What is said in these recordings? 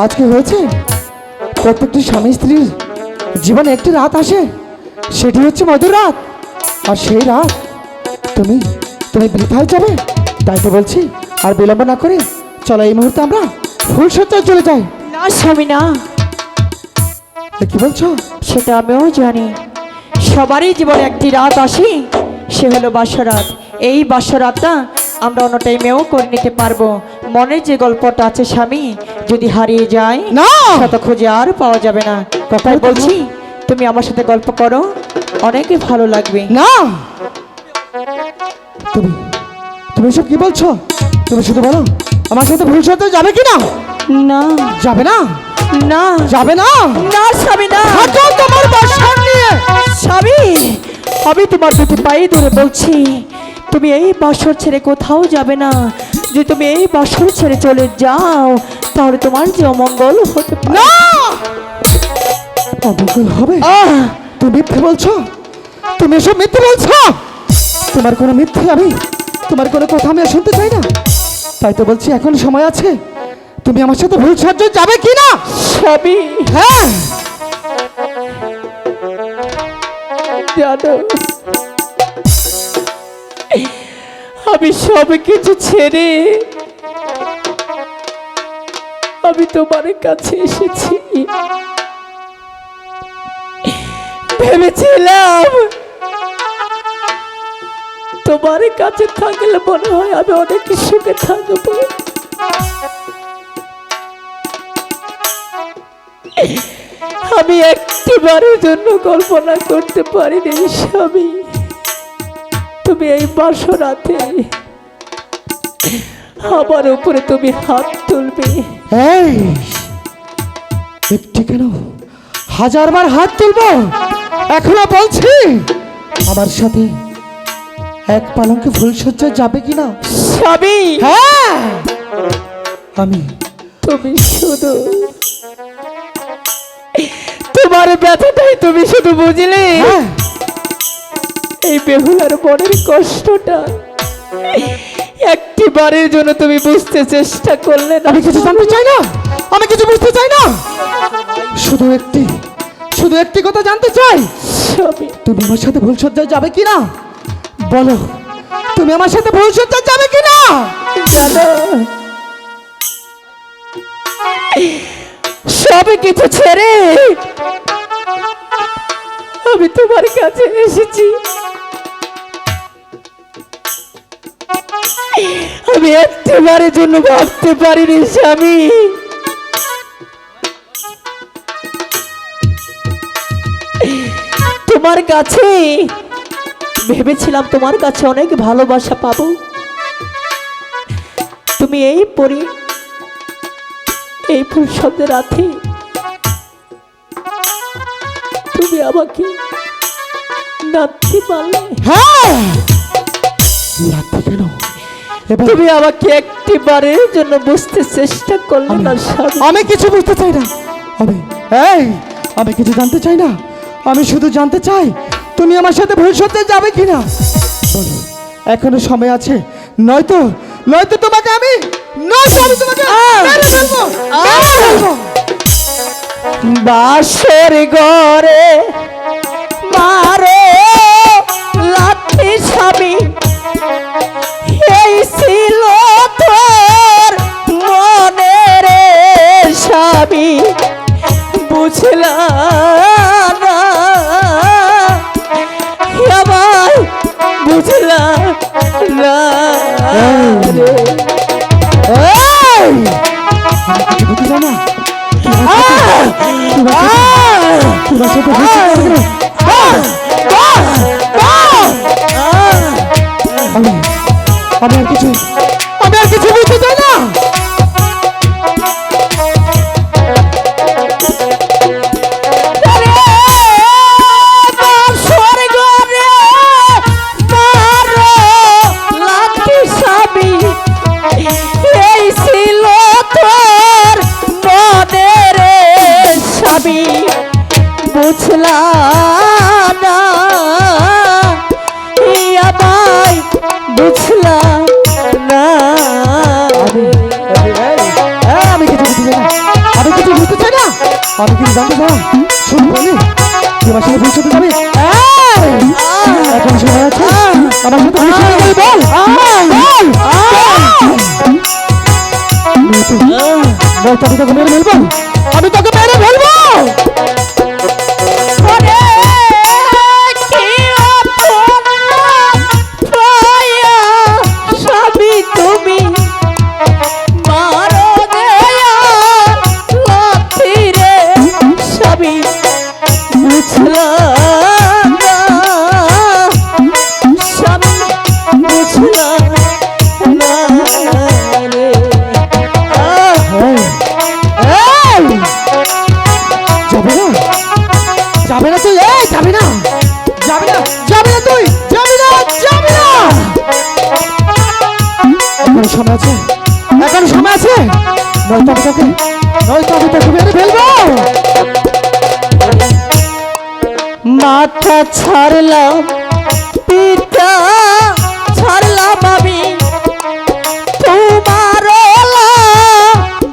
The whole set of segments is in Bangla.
আজকে হয়েছে প্রত্যেকটি স্বামী স্ত্রীর জীবনে একটি রাত আসে, সেটি হচ্ছে মধুর রাত। আর সেই রাত তুমি তুমি বৃথায় যাবে, তাই তো বলছি আর বিলম্ব না করে চলো এই মুহূর্তে আমরা ফুলসজ্জায় চলে যাই। না স্বামী না, কি বলছো? সেটা আমিও জানি। সবারই জীবনে একটি রাত আসে, সে হলো বাসরাত। এই বাসরাতটা আমরা অন্য টাইমেও করে নিতে পারবো। মনের যে গল্পটা আছে স্বামী, যদি হারিয়ে যায় না শত খুঁজে আর পাওয়া যাবে না। কথাই বলছি, তুমি আমার সাথে গল্প করো, অনেকই ভালো লাগবে। না, তুমি তুমি এসব কি বলছো? তুমি শুধু বলো আমার সাথে ফুলসজ্জায় যাবে কি না? না যাবে না? না যাবে না? না স্বামী না। থাকো তোমার বাসর নিয়ে। স্বামী, আমি তোমার দুটি পায়ে ধরে বলছি, তুমি এই বাসর ছেড়ে কোথাও যাবে না। যদি তুমি এই বাসর ছেড়ে চলে যাও, তাহলে তোমার যে অমঙ্গল হতে পারে। না, অমঙ্গল হবে? তুমি মিথ্যে বলছো, তুমি এসব মিথ্যে বলছো। তোমার কোনো মিথ্যে আমি, তোমার কোনো কথা আমি আর শুনতে চাই না। তাই তো বলছি এখন সময় আছে, তুমি আমার সাথে ফুলসজ্জায় যাবে কি না? স্বামী, হ্যাঁ জানো, আমি সব কিছু ছেড়ে আমি তোমার কাছে এসেছি। ভেবেছিলাম তোমার কাছে থাকলে মনে হয় আমি অনেক সুখে থাকবো। আমি একটিবারের জন্য কল্পনা করতে পারিনি স্বামী, তুমি এই বাসরাতে আমার উপরে তুমি হাত তুলবে। এই একটি কেন, হাজারবার হাত তুলবো। এখনো বলছি আমার সাথে এক পালঙ্কে ফুলসজ্জায় যাবে কি না? স্বামী, হ্যাঁ আমি। তুমি শুধু তোমার ব্যথাটাই তুমি শুধু বুঝলে। হ্যাঁ, এই বেহুলার মনের কষ্টটা একটিবারের জন্য তুমি বুঝতে চেষ্টা করলে না। আমি কিছু জানতে চাই না, আমি কিছু বুঝতে চাই না, শুধু একটি কথা জানতে চাই। স্বামী, তুমি আমার সাথে ফুলসজ্জায় যাবে কি না? বলো, তুমি আমার সাথে ফুলসজ্জায় যাবে কি না? জানো, সব কিছু ছেড়ে আমি তোমার কাছে এসেছি। আমি একটিবারের জন্য ভাবতে পারিনি স্বামী, তোমার কাছে ভেবেছিলাম তোমার কাছে অনেক ভালোবাসা পাবো। তুমি এই ফুল শব্দের রাতে তুমি আমাকে নাতি পারলে। হ্যাঁ, লাথি কেন? এবার তুমি আমাকে একটিবারের জন্য বুঝতে চেষ্টা করলে না স্বামী। আমি কিছু বুঝতে চাই না। আমি কিছু জানতে চাই না, আমি শুধু জানতে চাই তুমি আমার সাথে ভবিষ্যতে যাবে কিনা। বলো, এখনো সময় আছে, নয়তো তোমাকে আমি মেরে ফেলবো। বাসর ঘরে মারো লাঠি স্বামী, এই ছিল তোর মনের স্বামী, বুঝলাম না আমার, বুঝলাম না রে। এই! আমি কিছু বুঝতে চাই না। তোমার সাথে ভবিষ্যতে আমি আর কিছু বুঝতে চাই না। বুঝলা আমি কিন্তু জানতে চাই শুধু বলি তোমার সাথে ভবিষ্যতে যাবে এখন সময় আছে আমার সাথে ভবিষ্যতে যাবে বল বল আমি তোকে মেরে ফেলবো আমি তোকে মেরে ফেলবো ওরে কি অপয়া সবই তুমি মারো দেয়া লাথিরে সবই বুঝলাম না সবই বুঝলাম না রে যাবে না তুই যাবে না যাবে না যাবে না তুই যাবে না যাবে না এখন সময় আছে এখন সময় আছে নয়তো আমি তোকে মেরে ফেলবো মাথা ছাড়লাম পিতা ছাড়লাম আমি তোমার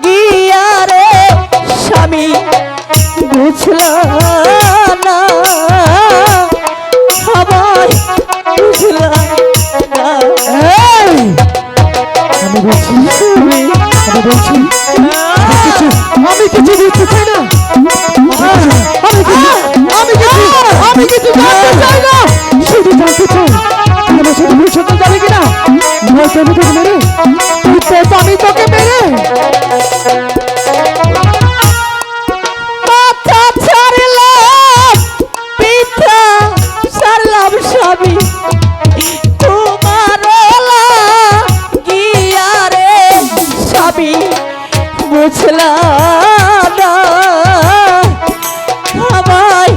গিয়া রে স্বামী বুঝলাম না সবাই বুঝলাম না আমি বলছি আমি কিছু বুঝতে চাই না আমি কিছু জানতে চাই না শুধু জানতে চাই আমার সাথে ভবিষ্যতে যাবে কিনা নয়তো আমি তোকে মেরে আমি তোকে মেরে মাথা ছাড়লাম পিতা ছাড়লাম স্বামী তোমার গিয়া রে স্বামী বুঝলাম না আমায়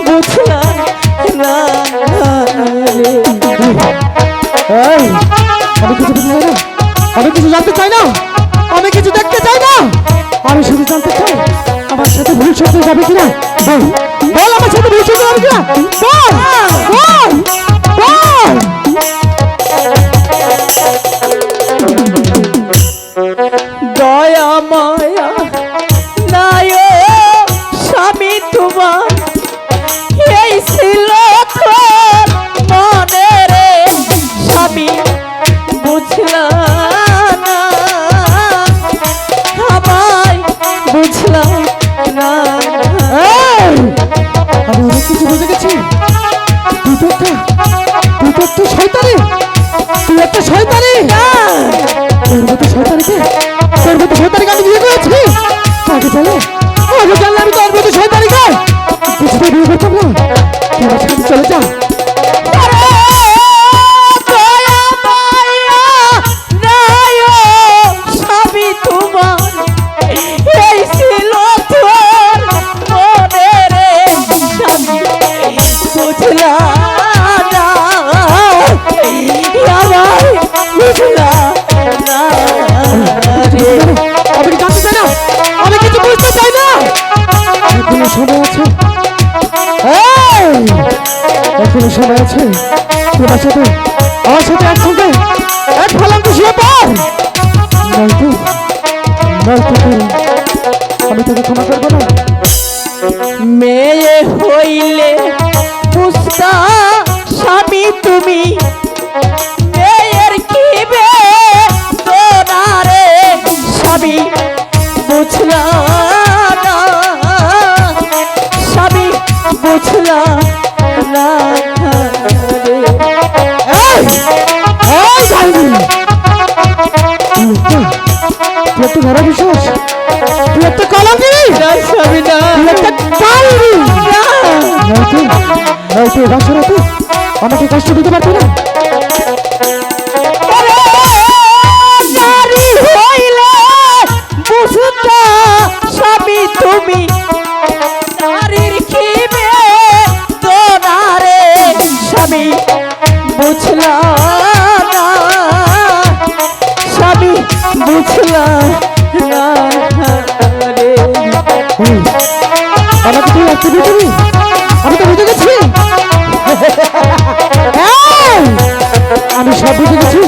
বুঝলাম না রে আমি কিছু বুঝতে চাই না আমি কিছু জানতে চাই না আমি কিছু দেখতে চাই না আমি শুধু জানতে চাই আমার সাথে ভবিষ্যতে যাবে কিনা বল বল আমার সাথে ভবিষ্যতে যাবে কিনা বল বল বল দয়া মায়া নাই স্বামী তোমার এই ছিল তোর মনে রে স্বামী বুঝলাম না আমায় বুঝলাম না আমি অনেক কিছু বুঝে গেছি তুই তো একটা শয়তানি তুই একটা শয়তানি তোর মতো শয়তানিকে আমি বিয়ে করেছি আগে জানলে আমি তোর মতো শয়তানিকে কিছুতে বিয়ে করতাম না তুই আমার সাথে চলে যা আমি জানতে চাই না আমি কিছু বুঝতে চাই না এখনো সময় আছে এখনো সময় আছে তোমার সাথে আমার সাথে একসঙ্গে এক ফেলাম তো শুয়ে পড় নয়তো আমি তোকে ক্ষমা করবো না মেয়ে হইলে বুঝতা স্বামী তুমি মেয়ের কি বেদনারে স্বামী বুঝলাম না স্বামী বুঝলাম না রে। তুই একটা ঘরে বিশ্বাস তুই একটা কলঙ্কি না স্বামী না তুই একটা কালবি নয়তো বাসরাতে আমাকে কষ্ট দিতে পারবি না নারী হইলে বুঝতা স্বামী তুমি নারীর কি বেদনারে স্বামী বুঝলাম না স্বামী বুঝলাম না রে। আমাকে তুই আসতে দিবি আমি তো বুঝে গেছি আমি সব বুঝে গেছি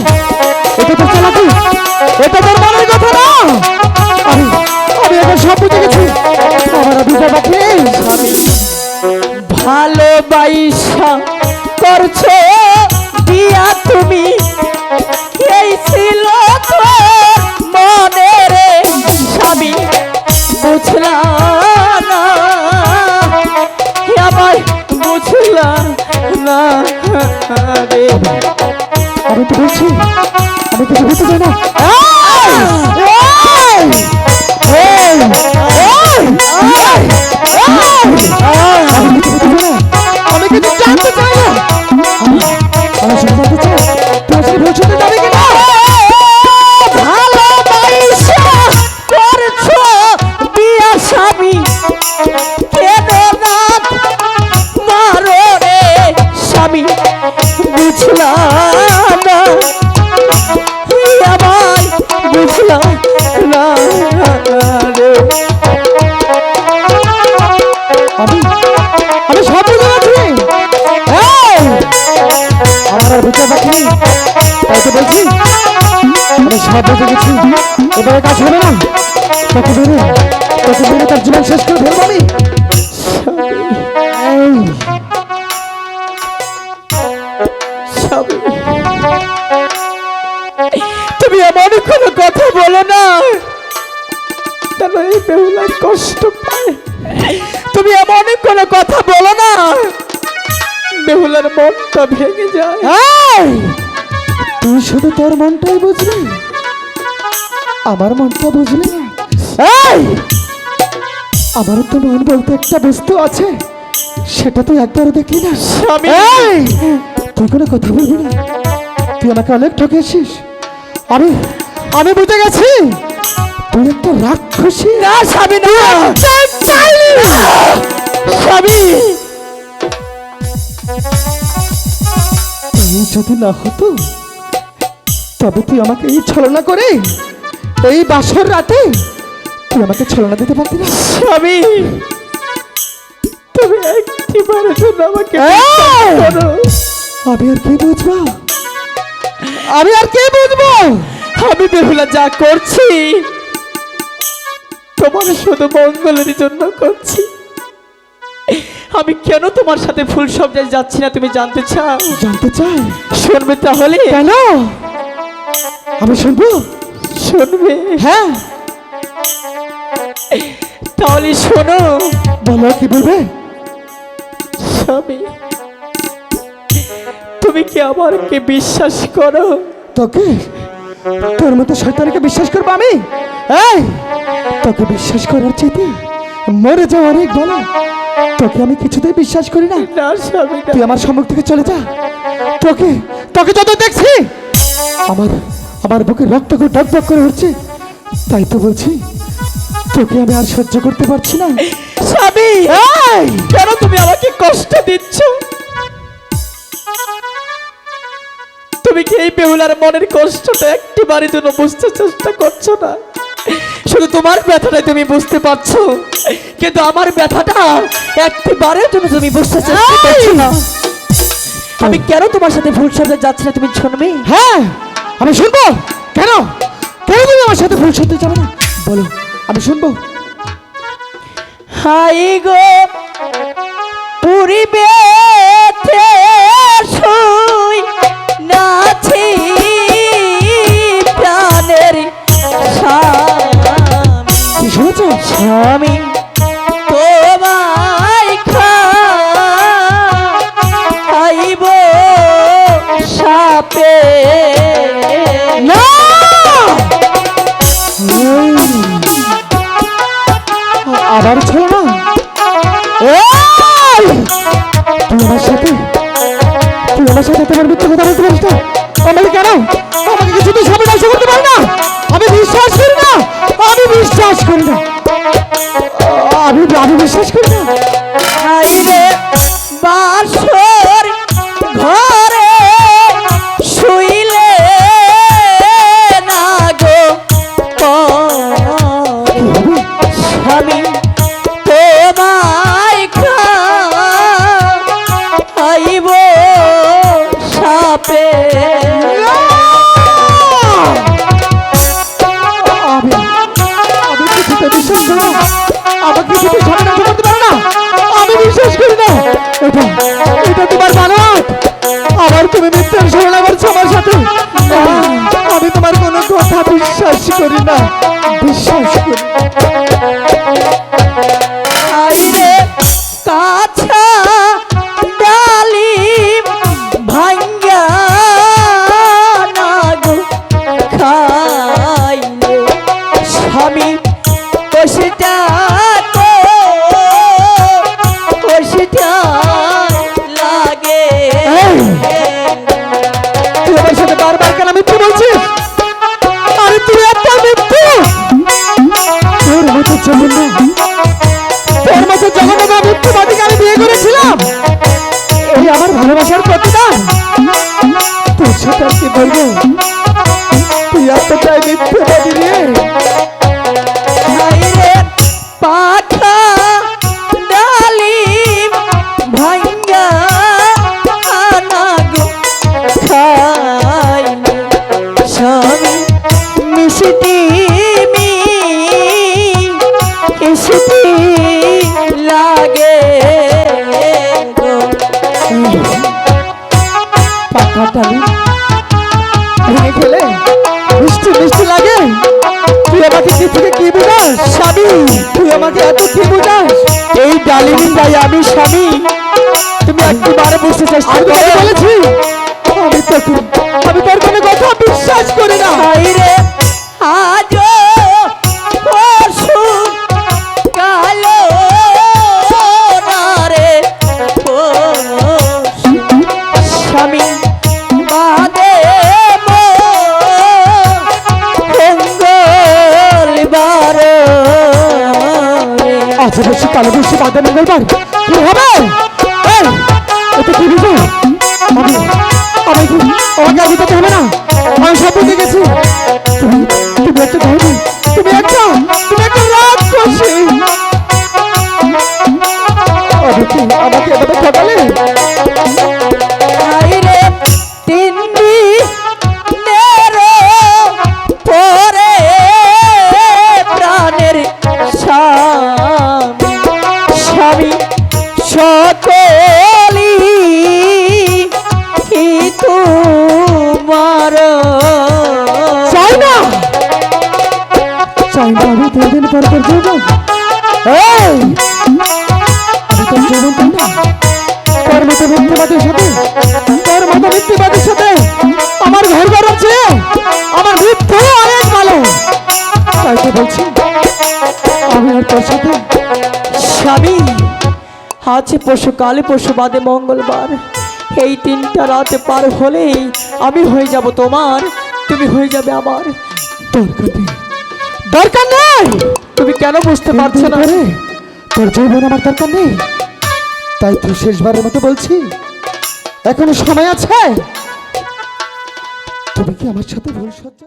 এটা তো চালাকি এটা তোর মনের কথা না করছো বিয়া তুমি, এই ছিল তো মনে রে স্বামী, বুঝলাম না আমার, বুঝলাম না রে। আমি তো বলছি আমি কিছু বুঝতে চাই না। আমি কিছু জানতে চাই না। আমি শুধু জানতে চাই তুই আসলে ভবিষ্যতে যাবে কিনা। ভালোবাসা করছো বিয়া স্বামী, কেন না মারো রে স্বামী, বুঝলাম না আমায়, বুঝলাম না রে। আমি আমি সব বুঝে গেছি। আমার আর বুঝতে বাকি নেই, তাই তো বলছি আমি সব বুঝে গেছি। এবারে কাজ হবে না, তোকে বেরে তার জীবন শেষ করে ফেলবো আমি। এই, স্বামী, তুমি এমন কোনো কথা বলো না কেন এই বেহুলার কষ্ট পায়। তুমি এমন কোনো কথা বলো না বেহুলার মনটা ভেঙে যায়। এই, তুই শুধু তোর মনটাই বুঝলি, আমার মনটা বুঝলি না। এই, আমার তো মন বলতে একটা বস্তু আছে, সেটা তুই একবারও দেখলি না। স্বামী, এই, তুই কোনো কথা বলবি না, তুই আমাকে অনেক ঠকেছিস। আমি আমি বুঝে গেছি তুই একটা রাক্ষসী। না স্বামী, না স্বামী, তুই যদি না হতো তবে তুই আমাকে এই ছলনা করে এই বাসর রাতে তুই আমাকে ছলনা দিতে পারতি না। স্বামী, তুমি একটিবারের জন্য আমাকে এই! বিশ্বাস করো। আমি আর কি বুঝবো, আমি আর কি বুঝবো। আমি বেহুলা যা করছি তোমার শুধু মঙ্গলের জন্য করছি। আমি কেন তোমার সাথে ফুল সজ্জায় যাচ্ছি না তুমি জানতে চাও? জানতে চাই শুনবে তাহলে? কেন? আমি শুনবো। শুনবে? হ্যাঁ, তাহলে শোনো। বলো কি বলবে। স্বামী, তুমি কি আমাকে বিশ্বাস করো? তোকে, তোর মতো শয়তানকে বিশ্বাস করবো আমি? এই, তোকে বিশ্বাস করার চাইতে মরে যাওয়া অনেক ভালো। তোকে আমি কিছুতেই বিশ্বাস করি না। না স্বামী, না। তুই আমার সম্মুখ থেকে চলে যা। তোকে তোকে যত দেখছি আমার আমার বুকে রক্ত করে টকবক করে উঠছে। তাই তো বলছি তোকে আমি আর সহ্য করতে পারছি না। স্বামী, এই, কেন তুমি আমাকে কষ্ট দিচ্ছ? তুমি কি এই বেহুলার মনের কষ্টটা একটিবারের জন্য বুঝতে চেষ্টা করছো না? শুধু তোমার ব্যথাটাই তুমি বুঝতে পারছো, কিন্তু আমার ব্যথাটা একটিবারের জন্য তুমি বুঝতে চেষ্টা করছো না। আমি কেন তোমার সাথে ভুল সাথে যাচ্ছি না তুমি শুনবে? হ্যাঁ আমি শুনবো। কেন কেন তুমি আমার সাথে ভুল শুনতে যাবে না? বলো, আমি শুনবো। হাই গো পুরিবে শুই নাছি প্রাণের কি শুনেছ? স্বামী, তোমায় খাইব সাপে। না, আবার ছিল না। এই, তুই আমার সাথে তোমার মিথ্যে কথা বলতে পারিস না। আমাকে কেন আমাকে কিছু তুই সামনে নষ্ট করতে পারি না। আমি বিশ্বাস করি না, আমি বিশ্বাস করি না, আমি বিশ্বাস করি না। খাইবে বাসর ঘরে শুইলে না গো কি হবে? স্বামী, তোমায় খাইব সাপে। আমি কিছুতে বিশ্বাস করি না। আমাকে কিছু তুই সামনে নষ্ট করতে পারো না। আমি বিশ্বাস করি না। এটা এটা তোমার বানোয়াট, তুমি মিথ্যার ঝগড়া করছো আমার সাথে। আমি তোমার কোনো কথা বিশ্বাস করি না, বিশ্বাস করি। আইরে কাছা ডালিম ভাঙ্গা না গো খাইলে স্বামী কষিটা কষিটা লাগে। তুই আমার সাথে বারবার কেন মিথ্যে বলছিস? আরে তুই একটা মিথ্যে। তোর মতো জঘন্য, তোর মতো জঘন্য মিথ্যেবাদীকে আমি বিয়ে করেছিলাম। এই আমার ভালোবাসার প্রতিদান। তোর সাথে আর কি বলবো? তুই এতটাই মিথ্যেবাদী রে। আইরে পাখা ডালিম ভাঙ্গা না গো খাইলে স্বামী মিষ্টি মিষ্টি লাগে গো। পাকা টালি ভেঙে খেলে মিষ্টি মিষ্টি লাগে। তুই আমাকে কি থেকে কি বুঝাস স্বামী? তুই আমাকে এত কি বুঝাস? এই ডালিমি তাই আমি স্বামী। তুমি একবারে বুঝতে চেষ্টা করে বলেছি। আমি তোর কোনো কথা বিশ্বাস করি না। আইরে আজ পশু কালো রে স্বামী বাদে মঙ্গলবার আজ বসে কালো বসে বাদে মঙ্গলবার কি হবে? এটা কি বুঝো? আমাকে আর বুঝতে হবে না। আমি সব বুঝে গেছি। তুমি একটা ধর্মী, তুমি একটা রাক্ষসী। আমাকে এভাবে ঠকালে? আইরে তিন দিনের পরে প্রাণের স্বামী স্বামী সকলি তোমার চাই না আমি 2 দিন পর তোর যৌবন। আমি তোর যৌবন চাই না। তোর মতো মিথ্যেবাদীর সাথে আমার ঘর ঘর আছে। আমার মৃত্যু অনেক ভালো। তাই তো বলছি আমি আর তোর সাথে। স্বামী আছে পশু কালে পশু বাদে মঙ্গলবার। এই 3টা রাতে পার হলেই আমি হয়ে যাব তোমার, তুমি হয়ে যাবে আমার। দরকার নেই। তুমি কেন বুঝতে পারছো না? তোর যৌবন আমার দরকার নেই। তাই তো শেষবারের মতো বলছি, এখনো সময় আছে। তুমি কি আমার সাথে ভুল সহ্য